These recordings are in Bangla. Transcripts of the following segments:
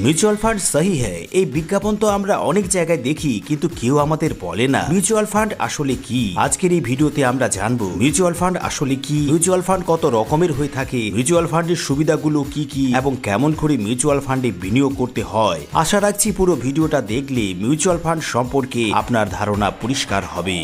মিউচুয়াল ফান্ড সহি হ্যায় এই বিজ্ঞাপন তো আমরা অনেক জায়গায় দেখি, কিন্তু কেউ আমাদের বলে না মিউচুয়াল ফান্ড আসলে কি। আজকের এই ভিডিওতে আমরা জানবো মিউচুয়াল ফান্ড আসলে কি, মিউচুয়াল ফান্ড কত রকমের হয়ে থাকে, মিউচুয়াল ফান্ডের সুবিধাগুলো কি কি এবং কেমন করে মিউচুয়াল ফান্ডে বিনিয়োগ করতে হয়। আশা রাখছি পুরো ভিডিওটা দেখলে মিউচুয়াল ফান্ড সম্পর্কে আপনার ধারণা পরিষ্কার হবে।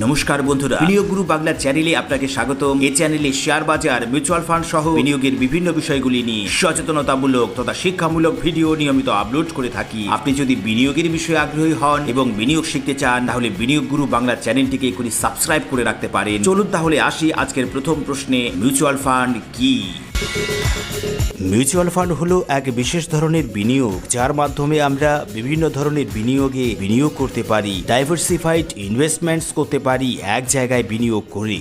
নমস্কার বন্ধুরা, বিনিয়োগ গুরু বাংলা চ্যানেলে আপনাকে স্বাগতম। এই চ্যানেলে শেয়ার বাজার, মিউচুয়াল ফান্ড সহ বিনিয়োগের বিভিন্ন বিষয়গুলি নিয়ে সচেতনতামূলক তথা শিক্ষামূলক ভিডিও নিয়মিত আপলোড করে থাকি। আপনি যদি বিনিয়োগের বিষয়ে আগ্রহী হন এবং বিনিয়োগ শিখতে চান, তাহলে বিনিয়োগ গুরু বাংলা চ্যানেলটিকে এখনই সাবস্ক্রাইব করে রাখতে পারেন। চলুন তাহলে আসি আজকের প্রথম প্রশ্নে, মিউচুয়াল ফান্ড কি? মিউচুয়াল ফান্ড হলো এক বিশেষ ধরনের বিনিয়োগ যার মাধ্যমে আমরা বিভিন্ন ধরনের বিনিয়োগে বিনিয়োগ করতে পারি, ডাইভার্সিফাইড ইনভেস্টমেন্টস করতে পারি এক জায়গায় বিনিয়োগ করে।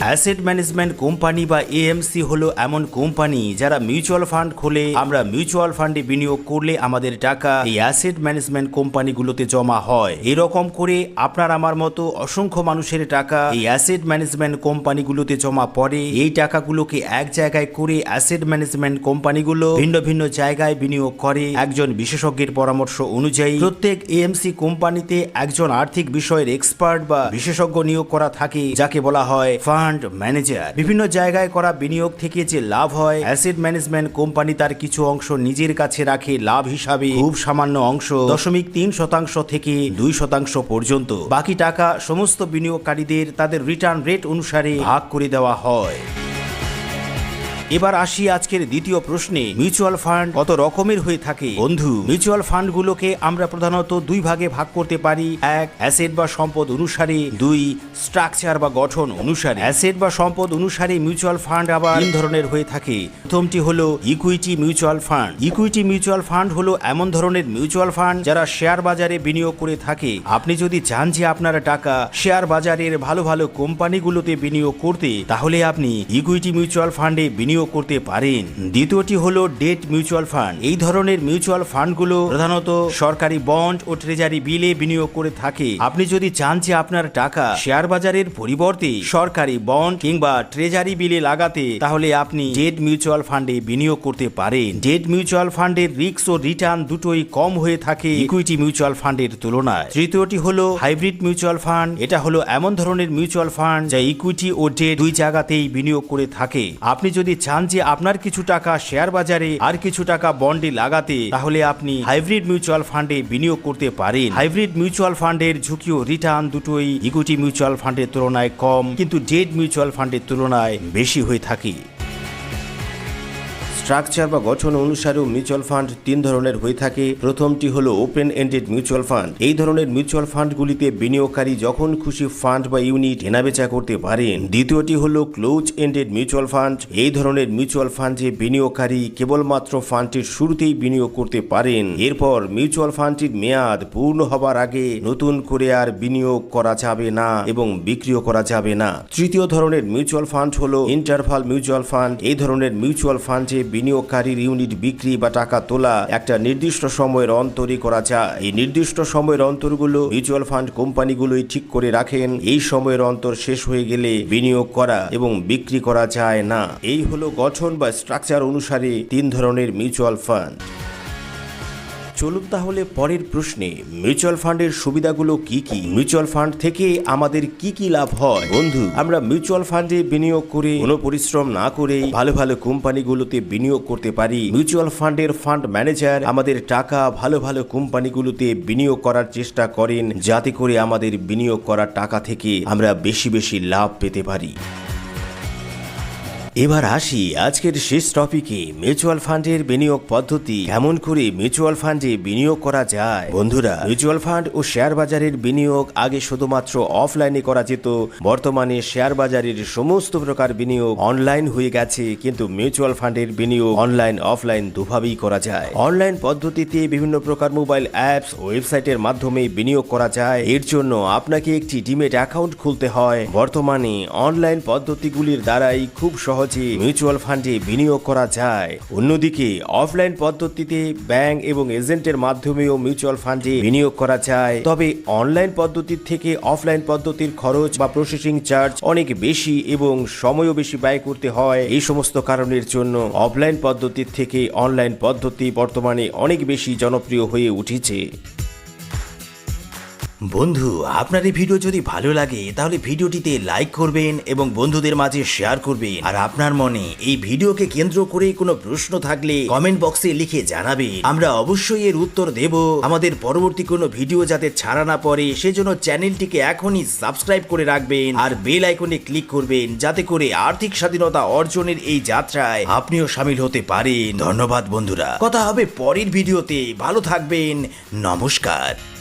অ্যাসেট ম্যানেজমেন্ট কোম্পানি বা এএমসি হলো এমন কোম্পানি যারা মিউচুয়াল ফান্ড খোলে। আমরা মিউচুয়াল ফান্ডে বিনিয়োগ করলে আমাদের টাকা এই অ্যাসেট ম্যানেজমেন্ট কোম্পানিগুলোতে জমা হয়। এরকম করে আপনার আমার মতো অসংখ্য মানুষের টাকা এই অ্যাসেট ম্যানেজমেন্ট কোম্পানিগুলোতে জমা পড়ে। এই টাকাগুলোকে এক জায়গায় করে অ্যাসেট ম্যানেজমেন্ট কোম্পানিগুলো ভিন্ন ভিন্ন জায়গায় বিনিয়োগ করে একজন বিশেষজ্ঞের পরামর্শ অনুযায়ী। প্রত্যেক এএমসি কোম্পানিতে একজন আর্থিক বিষয়ের এক্সপার্ট বা বিশেষজ্ঞ নিয়োগ করা থাকে, যাকে বলা হয় ফান্ড ম্যানেজার। বিভিন্ন জায়গায় করা বিনিয়োগ থেকে যে লাভ হয়, অ্যাসেট ম্যানেজমেন্ট কোম্পানি তার কিছু অংশ নিজের কাছে রাখে লাভ হিসাবে। খুব সামান্য অংশ 0.3% থেকে 2% পর্যন্ত। বাকি টাকা সমস্ত বিনিয়োগকারীদের তাদের রিটার্ন রেট অনুসারে ভাগ করে দেওয়া হয়। এবার আসি আজকের দ্বিতীয় প্রশ্নে, মিউচুয়াল ফান্ড কত রকমের হয়ে থাকে? বন্ধু, মিউচুয়াল ফান্ডগুলোকে আমরা প্রধানত দুই ভাগে ভাগ করতে পারি। এক, অ্যাসেট বা সম্পদ অনুসারে। দুই, স্ট্রাকচার বা গঠন অনুসারে। অ্যাসেট বা সম্পদ অনুসারে মিউচুয়াল ফান্ড আবার তিন ধরনের হয়ে থাকে। প্রথমটি হলো equity mutual fund. Equity mutual fund হলো এমন ধরনের মিউচুয়াল ফান্ড যারা শেয়ার বাজারে বিনিয়োগ করে থাকে। আপনি যদি চান যে আপনার টাকা শেয়ার বাজারের ভালো ভালো কোম্পানিগুলোতে বিনিয়োগ করতে, তাহলে আপনি ইকুইটি মিউচুয়াল ফান্ডে বিনিয়োগ করতে পারেন। দ্বিতীয়টি হলো ডেট মিউচুয়াল ফান্ড। এই ধরনের মিউচুয়াল ফান্ডগুলো প্রধানত সরকারি বন্ড ও ট্রেজারি বিলে বিনিয়োগ করে থাকে। আপনি যদি চান যে আপনার টাকা শেয়ার বাজারের পরিবর্তে সরকারি বন্ড কিংবা ট্রেজারি বিলে লাগাতে, তাহলে আপনি ডেট মিউচুয়াল ফান্ডে বিনিয়োগ করতে পারেন। ডেট মিউচুয়াল ফান্ডের রিস্ক ও রিটার্ন দুটোই কম হয়ে থাকে ইকুইটি মিউচুয়াল ফান্ডের তুলনায়। তৃতীয়টি হলো হাইব্রিড মিউচুয়াল ফান্ড। এটা হলো এমন ধরনের মিউচুয়াল ফান্ড যা ইকুইটি ও ডেট দুই জায়গাতেই বিনিয়োগ করে থাকে। আপনি যদি চান যে আপনার কিছু টাকা শেয়ার বাজারে আর কিছু টাকা বন্ডে লাগাতে, তাহলে আপনি হাইব্রিড মিউচুয়াল ফান্ডে বিনিয়োগ করতে পারেন। হাইব্রিড মিউচুয়াল ফান্ডের ঝুঁকি ও রিটার্ন দুটোই ইকুইটি মিউচুয়াল ফান্ডের তুলনায় কম, কিন্তু ডেট মিউচুয়াল ফান্ডের তুলনায় বেশি হয়ে থাকে। স্ট্রাকচার বা গঠন অনুসারেও মিউচুয়াল ফান্ড তিন ধরনের হয়ে থাকে। প্রথমটি হলো ওপেন এন্ডেড মিউচুয়াল ফান্ড। এই ধরনের মিউচুয়াল ফান্ডগুলিতে বিনিয়োগকারী যখন খুশি ফান্ড বা ইউনিট কেনাবেচা করতে পারেন। দ্বিতীয়টি হলো ক্লোজ এন্ডেড মিউচুয়াল ফান্ড। এই ধরনের মিউচুয়াল ফান্ডে বিনিয়োগকারী কেবলমাত্র ফান্ডটির শুরুতেই বিনিয়োগ করতে পারেন। এরপর মিউচুয়াল ফান্ডটির মেয়াদ পূর্ণ হবার আগে নতুন করে আর বিনিয়োগ করা যাবে না এবং বিক্রিও করা যাবে না। তৃতীয় ধরনের মিউচুয়াল ফান্ড হলো ইন্টারভাল মিউচুয়াল ফান্ড। এই ধরনের মিউচুয়াল ফান্ডে বিনিয়োগকারীর ইউনিট বিক্রি বা টাকা তোলা একটা নির্দিষ্ট সময়ের অন্তরে করা যায়। এই নির্দিষ্ট সময়ের অন্তরগুলো মিউচুয়াল ফান্ড কোম্পানিগুলোই ঠিক করে রাখেন। এই সময়ের অন্তর শেষ হয়ে গেলে বিনিয়োগ করা এবং বিক্রি করা যায় না। এই হলো গঠন বা স্ট্রাকচার অনুসারে তিন ধরনের মিউচুয়াল ফান্ড। চলুন তাহলে পরের প্রশ্নে, মিউচুয়াল ফান্ডের সুবিধাগুলো কি কি? মিউচুয়াল ফান্ড থেকে আমাদের কি কি লাভ হয়? বন্ধু, আমরা মিউচুয়াল ফান্ডে বিনিয়োগ করে কোনো পরিশ্রম না করে ভালো ভালো কোম্পানিগুলোতে বিনিয়োগ করতে পারি। মিউচুয়াল ফান্ডের ফান্ড ম্যানেজার আমাদের টাকা ভালো ভালো কোম্পানিগুলোতে বিনিয়োগ করার চেষ্টা করেন, যাতে করে আমাদের বিনিয়োগ করা টাকা থেকে আমরা বেশি বেশি লাভ পেতে পারি। এবার আসি আজকের শেষ টপিকে, মিউচুয়াল ফান্ডের বিনিয়োগ পদ্ধতি। কেমন করে মিউচুয়াল ফান্ডে বিনিয়োগ করা যায়? বন্ধুরা, মিউচুয়াল ফান্ড ও শেয়ার বাজারের বিনিয়োগ আগে শুধুমাত্র অফলাইনে করা যেত। বর্তমানে শেয়ার বাজারের সমস্ত প্রকার বিনিয়োগ অনলাইন হয়ে গেছে, কিন্তু মিউচুয়াল ফান্ডের বিনিয়োগ অনলাইন অফলাইন দুভাবেই করা যায়। অনলাইন পদ্ধতিতে বিভিন্ন প্রকার মোবাইল অ্যাপস ওয়েবসাইটের মাধ্যমে বিনিয়োগ করা যায়। এর জন্য আপনাকে একটি ডিমেট অ্যাকাউন্ট খুলতে হয়। বর্তমানে অনলাইন পদ্ধতিগুলির দ্বারাই খুব সহজ সহজে মিউচুয়াল ফান্ডে বিনিয়োগ করা যায়। অন্যদিকে অফলাইন পদ্ধতিতে ব্যাংক এবং এজেন্টের মাধ্যমেও মিউচুয়াল ফান্ডে বিনিয়োগ করা যায়, তবে অনলাইন পদ্ধতির থেকে অফলাইন পদ্ধতির খরচ বা প্রসেসিং চার্জ অনেক বেশি এবং সময়ও বেশি ব্যয় করতে হয়। এই সমস্ত কারণের জন্য অফলাইন পদ্ধতির থেকে অনলাইন পদ্ধতি বর্তমানে অনেক বেশি জনপ্রিয় হয়ে উঠেছে। বন্ধু, আপনার এই ভিডিও যদি ভালো লাগে তাহলে ভিডিওটিতে লাইক করবেন এবং বন্ধুদের মাঝে শেয়ার করবেন। আর আপনার মনে এই ভিডিওকে কেন্দ্র করে কোনো প্রশ্ন থাকলে কমেন্ট বক্সে লিখে জানাবেন, আমরা অবশ্যই এর উত্তর দেব। আমাদের পরবর্তী কোনো ভিডিও যাতে ছাড়া না পড়ে সেজন্য চ্যানেলটিকে এখনই সাবস্ক্রাইব করে রাখবেন আর বেল আইকনে ক্লিক করবেন, যাতে করে আর্থিক স্বাধীনতা অর্জনের এই যাত্রায় আপনিও শামিল হতে পারেন। ধন্যবাদ বন্ধুরা, কথা হবে পরের ভিডিওতে। ভালো থাকবেন, নমস্কার।